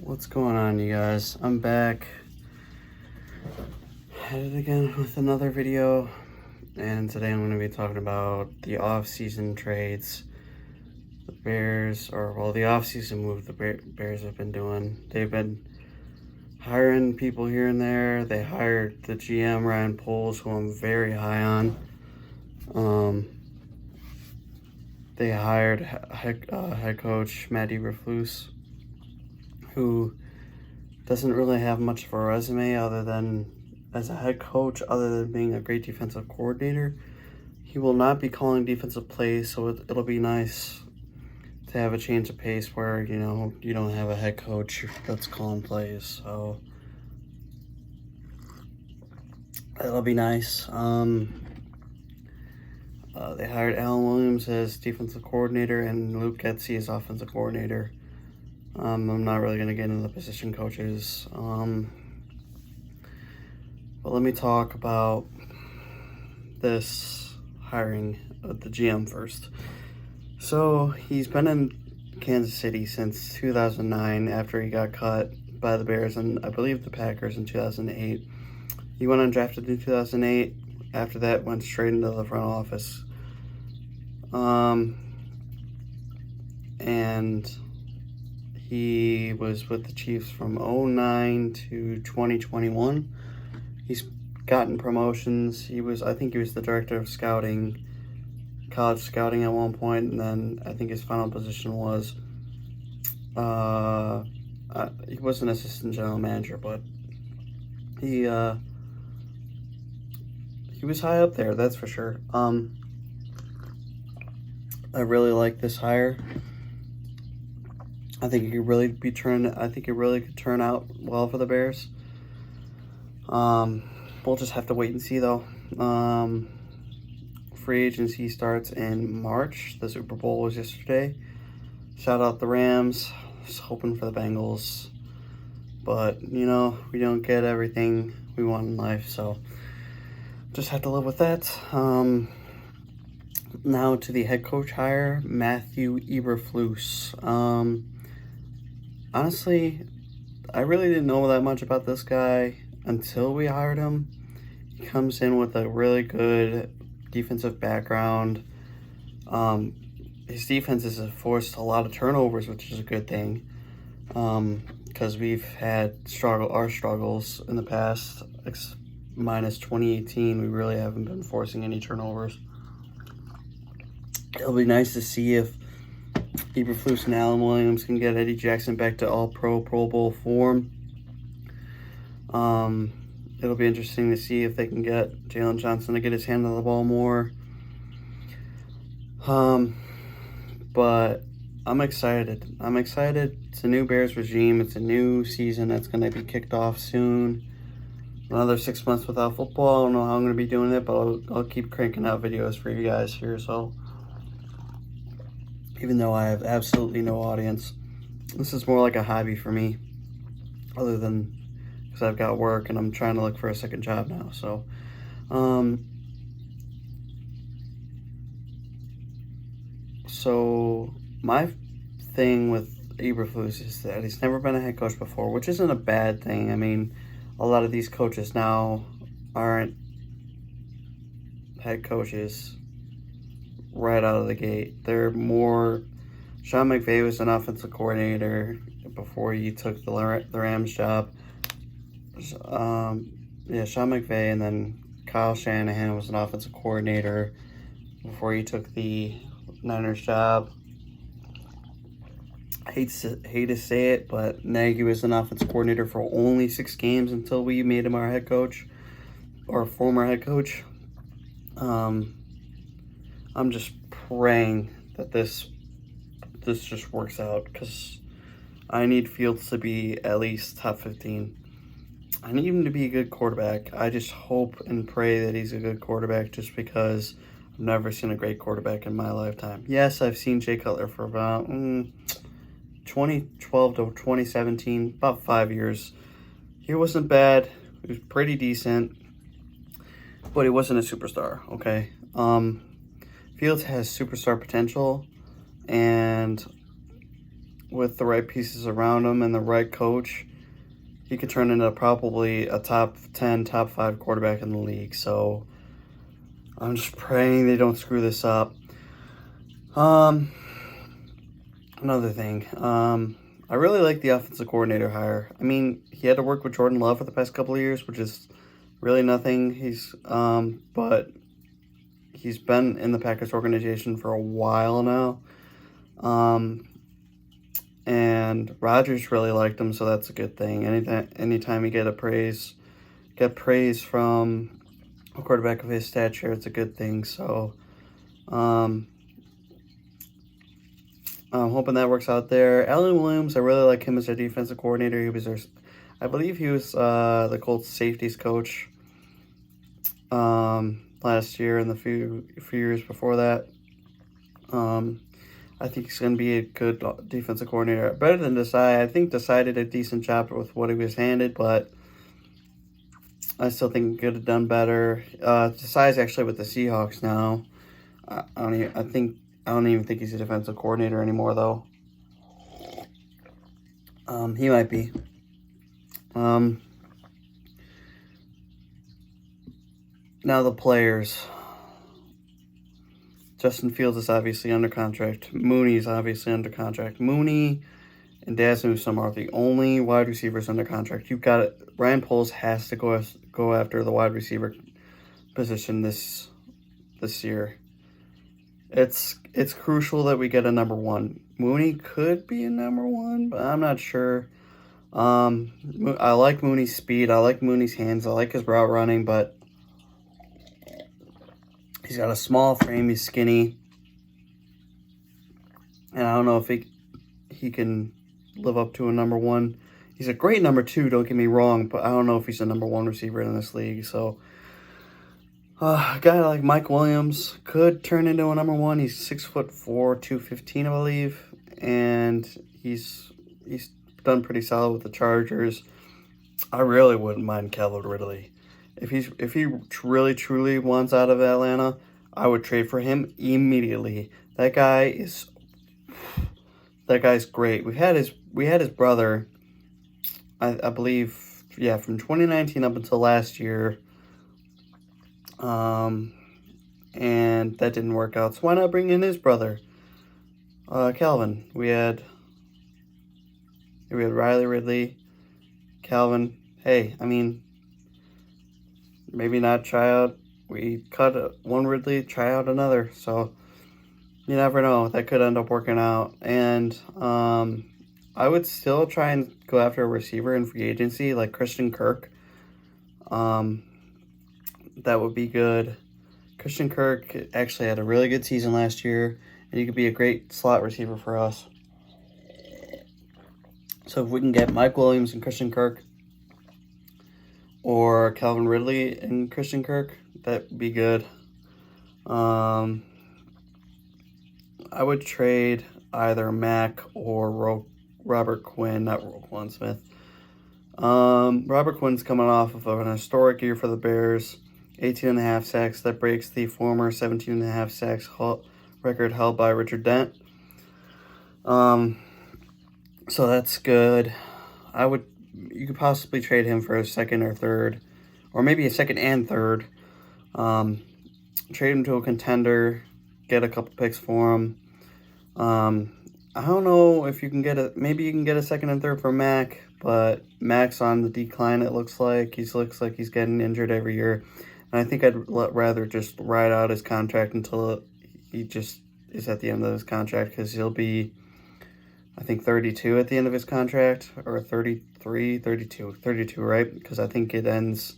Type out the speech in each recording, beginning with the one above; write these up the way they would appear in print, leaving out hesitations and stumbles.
What's going on, you guys? I'm back at it again with another video, and today I'm going to be talking about the off-season trades the Bears, the off-season move the Bears have been doing. They've been hiring people here and there. They hired the GM, Ryan Poles, who I'm very high on. They hired head coach Matt Eberflus, who doesn't really have much of a resume other than as a head coach, other than being a great defensive coordinator. He will not be calling defensive plays, so it'll be nice to have a change of pace where, you don't have a head coach that's calling plays. So it'll be nice. They hired Alan Williams as defensive coordinator and Luke Getsy as offensive coordinator. I'm not really going to get into the position coaches. But let me talk about this hiring of the GM first. So he's been in Kansas City since 2009 after he got cut by the Bears and I believe the Packers in 2008. He went undrafted in 2008. After that, went straight into the front office. And he was with the Chiefs from 2009 to 2021. He's gotten promotions. I think he was the director of scouting, college scouting at one point, and then I think his final position was, he was an assistant general manager, but he was high up there, that's for sure. I really like this hire. I think it really could turn out well for the Bears. We'll just have to wait and see, though. Free agency starts in March. The Super Bowl was yesterday. Shout out the Rams. Just hoping for the Bengals. But, we don't get everything we want in life, so just have to live with that. Now to the head coach hire, Matthew Eberflus. Honestly, I really didn't know that much about this guy until we hired him. He comes in with a really good defensive background. His defense has forced a lot of turnovers, which is a good thing, because we've had our struggles in the past. Minus 2018, we really haven't been forcing any turnovers. It'll be nice to see if Eberflus and Alan Williams can get Eddie Jackson back to All-Pro, Pro Bowl form. It'll be interesting to see if they can get Jalen Johnson to get his hand on the ball more. But I'm excited. It's a new Bears regime. It's a new season that's going to be kicked off soon. Another 6 months without football. I don't know how I'm going to be doing it, but I'll keep cranking out videos for you guys here. So even though I have absolutely no audience, this is more like a hobby for me, other than because I've got work and I'm trying to look for a second job now. So my thing with Eberflus is that he's never been a head coach before, which isn't a bad thing. I mean, a lot of these coaches now aren't head coaches right out of the gate. They're more... Sean McVay was an offensive coordinator before he took the Rams job. Sean McVay, and then Kyle Shanahan was an offensive coordinator before he took the Niners job. I hate to say it, but Nagy was an offensive coordinator for only 6 games until we made him our head coach, or former head coach. I'm just praying that this just works out, because I need Fields to be at least top 15. I need him to be a good quarterback. I just hope and pray that he's a good quarterback, just because I've never seen a great quarterback in my lifetime. Yes, I've seen Jay Cutler for about 2012 to 2017, about 5 years. He wasn't bad. He was pretty decent, but he wasn't a superstar, okay? Fields has superstar potential, and with the right pieces around him and the right coach, he could turn into probably a top 10, top 5 quarterback in the league. So I'm just praying they don't screw this up. Another thing, I really like the offensive coordinator hire. I mean, he had to work with Jordan Love for the past couple of years, which is really nothing. But he's been in the Packers organization for a while now. And Rodgers really liked him, so that's a good thing. Anytime you get praise from a quarterback of his stature, it's a good thing. So, I'm hoping that works out there. Alan Williams, I really like him as their defensive coordinator. He was I believe he was the Colts safeties coach last year and the few years before that. I think he's going to be a good defensive coordinator. Better than Desai. I think Desai did a decent job with what he was handed, but I still think he could have done better. Desai is actually with the Seahawks now. I don't even think he's a defensive coordinator anymore, though. He might be. Now the players. Justin Fields is obviously under contract. Mooney is obviously under contract. Mooney and Daz Newsome are the only wide receivers under contract. You've got it. Ryan Poles has to go after the wide receiver position this year. It's crucial that we get a number one. Mooney could be a number one, but I'm not sure. I like Mooney's speed. I like Mooney's hands. I like his route running, but he's got a small frame. He's skinny. And I don't know if he can live up to a number one. He's a great number two, don't get me wrong, but I don't know if he's a number one receiver in this league. So a guy like Mike Williams could turn into a number one. He's 6'4", 215, I believe. And he's done pretty solid with the Chargers. I really wouldn't mind Calvin Ridley. If he really truly wants out of Atlanta, I would trade for him immediately. That guy's great. We had his brother, I believe, from 2019 up until last year. And that didn't work out. So why not bring in his brother, Calvin? We had Riley Ridley, Calvin. Hey, I mean, maybe not try out. We cut one Ridley, try out another. So you never know. That could end up working out. And I would still try and go after a receiver in free agency like Christian Kirk. That would be good. Christian Kirk actually had a really good season last year, and he could be a great slot receiver for us. So if we can get Mike Williams and Christian Kirk, or Calvin Ridley and Christian Kirk, that would be good. I would trade either Mack or Robert Quinn, not Roquan Smith. Robert Quinn's coming off of an historic year for the Bears. 18.5 sacks. That breaks the former 17.5 sacks record held by Richard Dent. So that's good. You could possibly trade him for a second or third, or maybe a second and third. Trade him to a contender, get a couple picks for him. I don't know if you can maybe you can get a second and third for Mac, but Mac's on the decline, it looks like. He looks like he's getting injured every year. And I think I'd rather just ride out his contract until he just is at the end of his contract, because he'll be, I think, 32 at the end of his contract, or 32, right? Because I think it ends,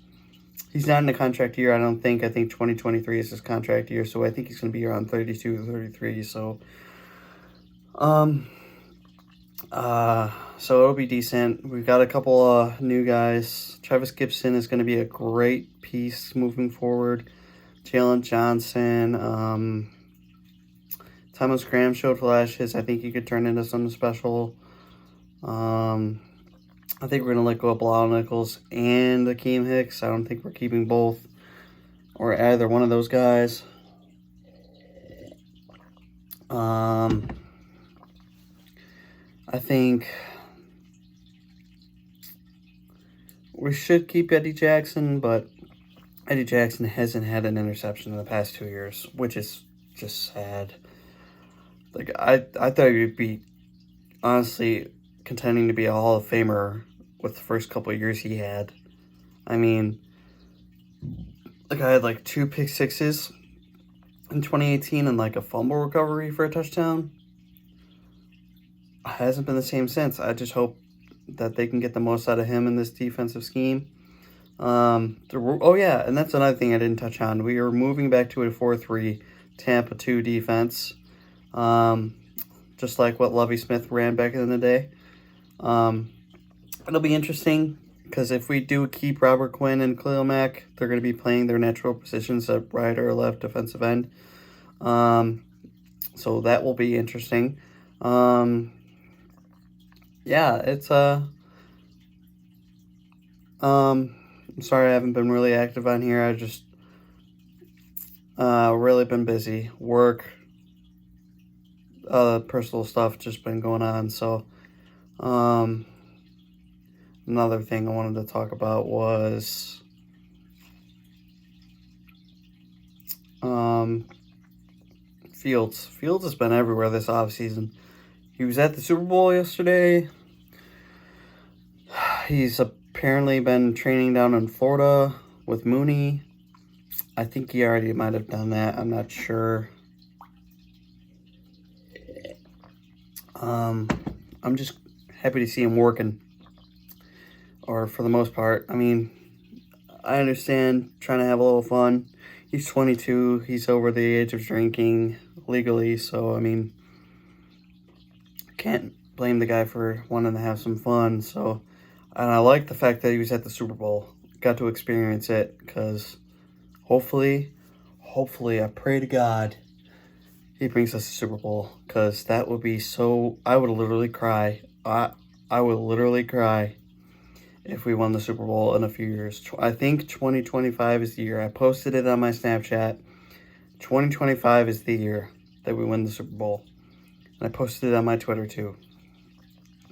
he's not in a contract year, I don't think. I think 2023 is his contract year, so I think he's going to be around 32, 33, so so it'll be decent. We've got a couple new guys. Travis Gibson is going to be a great piece moving forward. Jalen Johnson. Thomas Graham showed flashes. I think he could turn into something special. I think we're going to let go of Bilal Nichols and Akeem Hicks. I don't think we're keeping both or either one of those guys. I think we should keep Eddie Jackson, but Eddie Jackson hasn't had an interception in the past 2 years, which is just sad. Like, I thought he would be, honestly, contending to be a Hall of Famer with the first couple of years he had. I mean, the guy had like 2 pick sixes in 2018 and like a fumble recovery for a touchdown. Hasn't been the same since. I just hope that they can get the most out of him in this defensive scheme. Oh yeah, and that's another thing I didn't touch on. We are moving back to a 4-3 Tampa 2 defense, just like what Lovie Smith ran back in the day. It'll be interesting because if we do keep Robert Quinn and Khalil Mack, they're going to be playing their natural positions at right or left defensive end. So that will be interesting. Yeah, it's I'm sorry I haven't been really active on here. I just really been busy. Work, personal stuff just been going on. So another thing I wanted to talk about was Fields. Fields has been everywhere this offseason. He was at the Super Bowl yesterday. He's apparently been training down in Florida with Mooney. I think he already might have done that. I'm not sure. I'm just happy to see him working. Or for the most part. I mean, I understand trying to have a little fun. He's 22. He's over the age of drinking legally. So, I mean, can't blame the guy for wanting to have some fun. So, and I like the fact that he was at the Super Bowl. Got to experience it because hopefully, I pray to God he brings us a Super Bowl because that would be so, I would literally cry. I would literally cry if we won the Super Bowl in a few years. I think 2025 is the year. I posted it on my Snapchat. 2025 is the year that we win the Super Bowl. And I posted it on my Twitter too.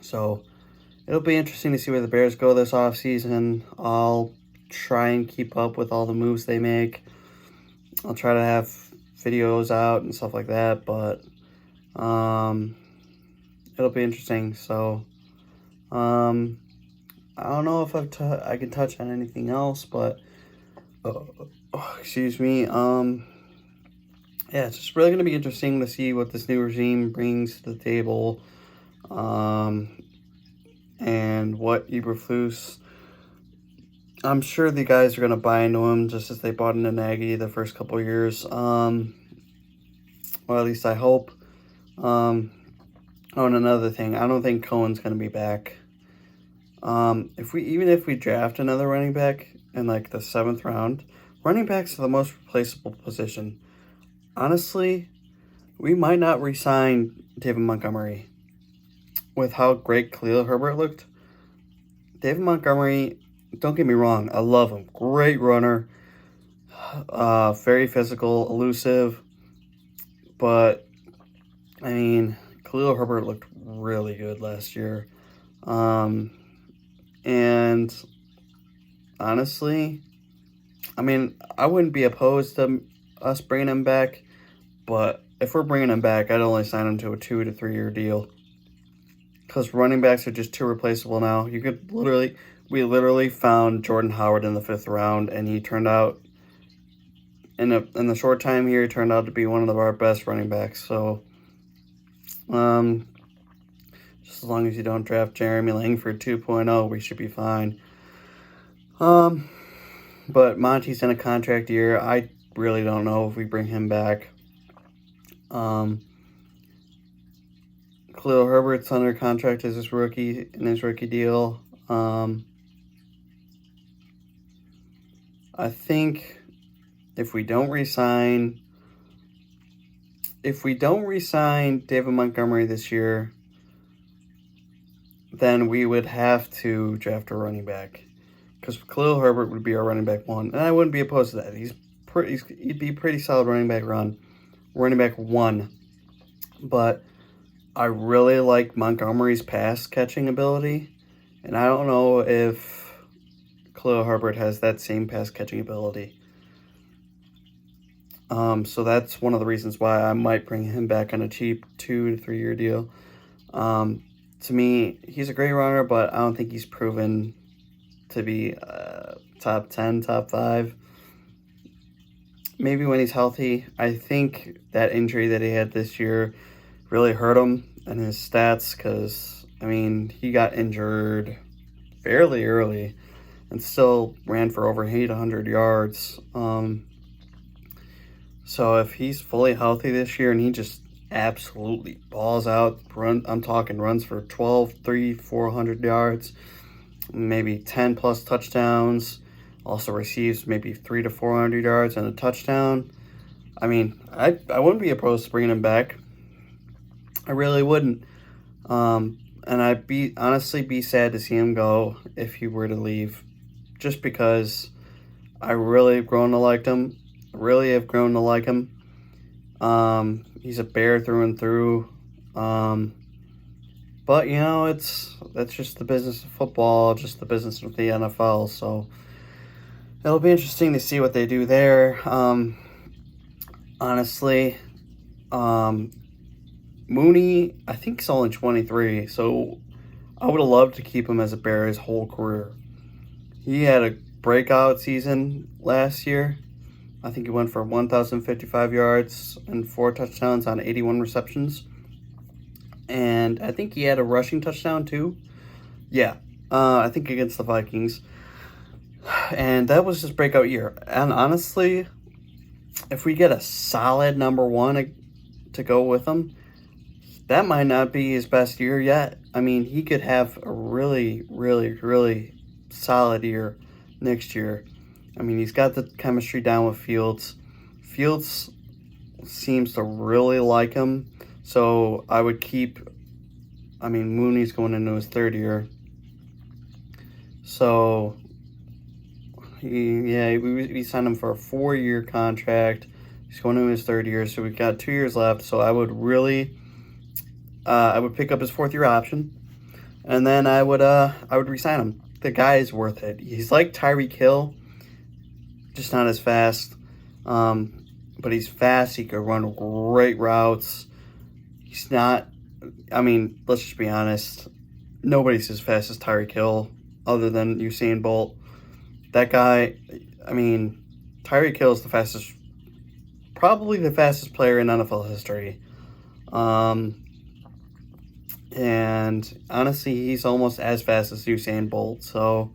So it'll be interesting to see where the Bears go this offseason. I'll try and keep up with all the moves they make. I'll try to have videos out and stuff like that, but it'll be interesting. So I don't know if I can touch on anything else, but excuse me. Yeah, it's just really going to be interesting to see what this new regime brings to the table, and what Eberflus. I'm sure the guys are going to buy into him just as they bought into Nagy the first couple of years. Well, at least I hope. Oh, and another thing, I don't think Cohen's going to be back. If we draft another running back in like the 7th round, running backs are the most replaceable position. Honestly, we might not re-sign David Montgomery with how great Khalil Herbert looked. David Montgomery, don't get me wrong, I love him. Great runner, very physical, elusive, but I mean, Khalil Herbert looked really good last year. And honestly, I mean, I wouldn't be opposed to us bringing him back, but if we're bringing him back, I'd only sign him to a 2 to 3 year deal. Because running backs are just too replaceable now. We literally found Jordan Howard in the 5th round, and he turned out, in the short time here, he turned out to be one of our best running backs. So, just as long as you don't draft Jeremy Langford 2.0, we should be fine. But Monty's in a contract year. I really don't know if we bring him back. Khalil Herbert's under contract as his rookie deal. I think if we don't re-sign David Montgomery this year, then we would have to draft a running back. Because Khalil Herbert would be our running back 1. And I wouldn't be opposed to that. He'd be pretty solid running back 1. But I really like Montgomery's pass catching ability, and I don't know if Khalil Herbert has that same pass catching ability. So that's one of the reasons why I might bring him back on a cheap 2 to 3 year deal. To me, he's a great runner, but I don't think he's proven to be top 10, top 5. Maybe when he's healthy. I think that injury that he had this year really hurt him and his stats because, I mean, he got injured fairly early and still ran for over 800 yards. So if he's fully healthy this year and he just absolutely balls out, I'm talking runs for 400 yards, maybe 10 plus touchdowns, also receives maybe 300 to 400 yards and a touchdown. I mean, I wouldn't be opposed to bringing him back. I really wouldn't. And I'd honestly be sad to see him go if he were to leave, just because I really have grown to like him. He's a Bear through and through. But you know, that's just the business of football, just the business of the NFL. So it'll be interesting to see what they do there. Honestly, Mooney, I think he's only 23, so I would have loved to keep him as a Bear his whole career. He had a breakout season last year. I think he went for 1,055 yards and 4 touchdowns on 81 receptions. And I think he had a rushing touchdown too. Yeah, I think against the Vikings. And that was his breakout year. And honestly, if we get a solid number 1 to go with him, that might not be his best year yet. I mean, he could have a really, really, really solid year next year. I mean, he's got the chemistry down with Fields. Fields seems to really like him. So I would Mooney's going into his 3rd year. So, we signed him for a 4-year contract. He's going into his 3rd year, so we've got 2 years left. So I would I would pick up his 4th year option, and then I would re-sign him. The guy is worth it. He's like Tyreek Hill, just not as fast. But he's fast. He could run great routes. He's not. I mean, let's just be honest. Nobody's as fast as Tyreek Hill, other than Usain Bolt. That guy. I mean, Tyreek Hill is probably the fastest player in NFL history. And honestly, he's almost as fast as Usain Bolt. So,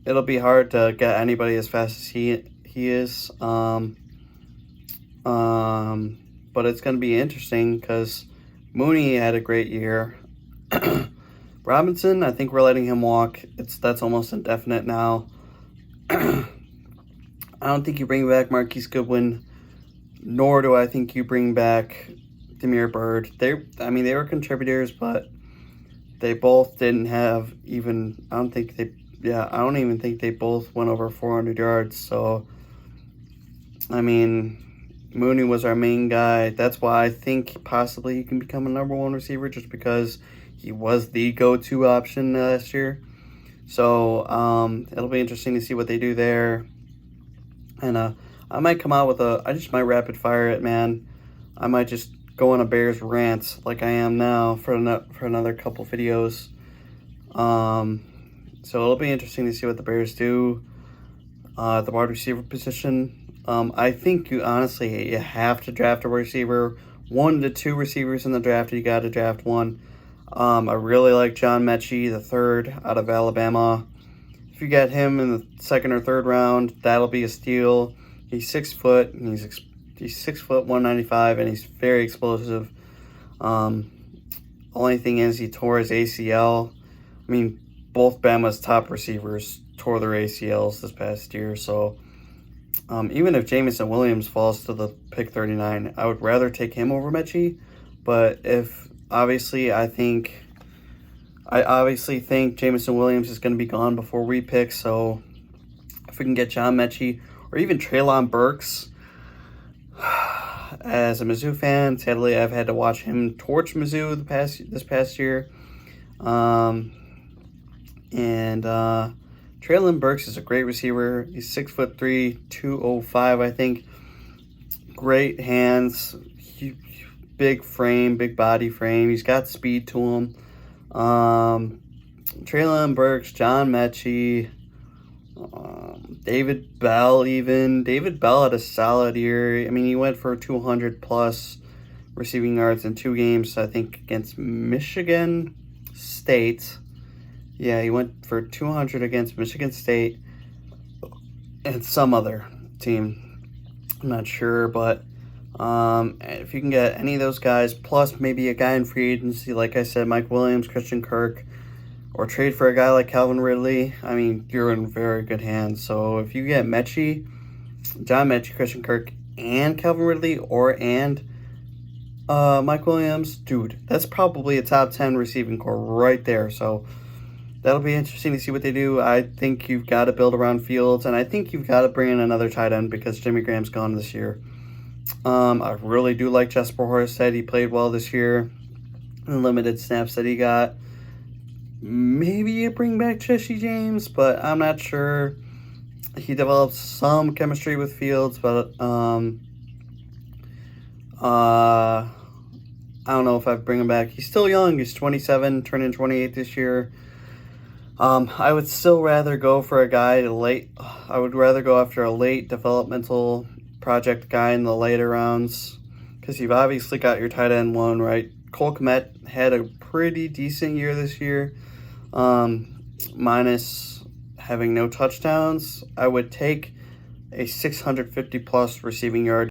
it'll be hard to get anybody as fast as he is. But it's going to be interesting because Mooney had a great year. Robinson, I think we're letting him walk. That's almost indefinite now. I don't think you bring back Marquise Goodwin, nor do I think you bring back Damiere Byrd. They were contributors, but they both didn't have even. I don't even think they both went over 400 yards. So, I mean, Mooney was our main guy. That's why I think possibly he can become a number 1 receiver, just because he was the go-to option last year. So, it'll be interesting to see what they do there. And I might come out with I just might rapid fire it, man. I might just go on a Bears rant like I am now for another couple videos. So it'll be interesting to see what the Bears do at the wide receiver position. I think you have to draft a receiver. 1 to 2 receivers in the draft. You got to draft one. I really like John Mechie, the 3rd out of Alabama. If you get him in the 2nd or 3rd round, that'll be a steal. He's 6 foot, and he's 6 foot 195, and he's very explosive. Only thing is, he tore his ACL. I mean, both Bama's top receivers tore their ACLs this past year. So even if Jameson Williams falls to the pick 39, I would rather take him over Mechie. But I obviously think Jameson Williams is going to be gone before we pick. So if we can get John Mechie or even Treylon Burks as a Mizzou fan, sadly, I've had to watch him torch Mizzou this past year. Traylon Burks is a great receiver. He's 6'3", 205, I think. Great hands, big frame, big body frame. He's got speed to him. Traylon Burks, John Mechie, David Bell even. David Bell had a solid year. I mean, he went for 200 plus receiving yards in 2 games, I think, against Michigan State. Yeah, he went for 200 against Michigan State and some other team. I'm not sure, but if you can get any of those guys, plus maybe a guy in free agency, like I said, Mike Williams, Christian Kirk, or trade for a guy like Calvin Ridley, I mean, you're in very good hands. So if you get Mechie, John Mechie, Christian Kirk, and Calvin Ridley, and Mike Williams, dude, that's probably a top 10 receiving core right there. So that'll be interesting to see what they do. I think you've got to build around Fields, and I think you've got to bring in another tight end because Jimmy Graham's gone this year. I really do like Jesper Horsted. He played well this year in limited snaps that he got. Maybe you bring back Jesse James, but I'm not sure. He developed some chemistry with Fields, but I don't know if I'd bring him back. He's still young. He's 27, turning 28 this year. I would still rather go for a guy I would rather go after a late developmental project guy in the later rounds, because you've obviously got your tight end one, right? Cole Kmet had a pretty decent year this year, minus having no touchdowns. I would take a 650 plus receiving yard